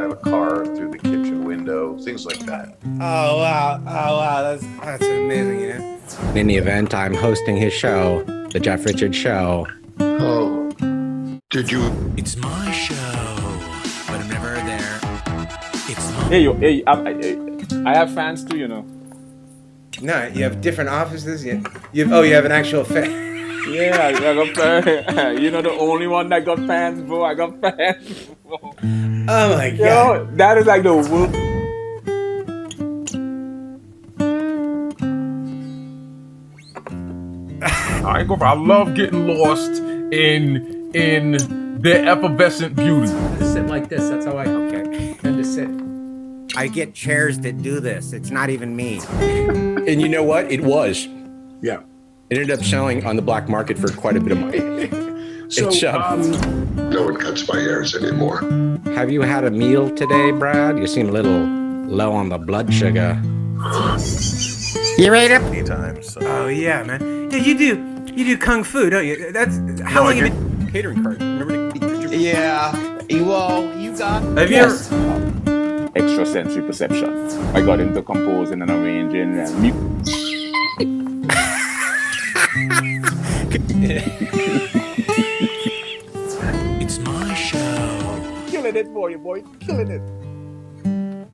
drive a car through the kitchen window, things like that. Oh wow, that's amazing, you know. In the event, I'm hosting his show, The Jeff Richards Show. Oh, did you? It's my show, but I'm never there. It's my Hey, I have fans too, you know. No, you have different offices. You have an actual fan. Yeah, I got fans. You know, the only one that got fans, bro. I got fans, bro. Oh my god. Yo, that is like the world. I ain't gonna. I love getting lost in their effervescent beauty. Just sit like this. That's how I tend to sit. I get chairs that do this. It's not even me. And you know what? It was. Yeah. It ended up selling on the black market for quite a bit of money. So, no one cuts my hairs anymore. Have you had a meal today, Brad? You seem a little low on the blood sugar. You ate it? Anytime. So. Oh yeah, man. Yeah, you do kung fu, don't you? That's how long you been Catering card. Remember to Yeah. Well, you got. Have you ever? Extrasensory perception. I got into composing and arranging and It's my show. killing it for you, boy. Killing it.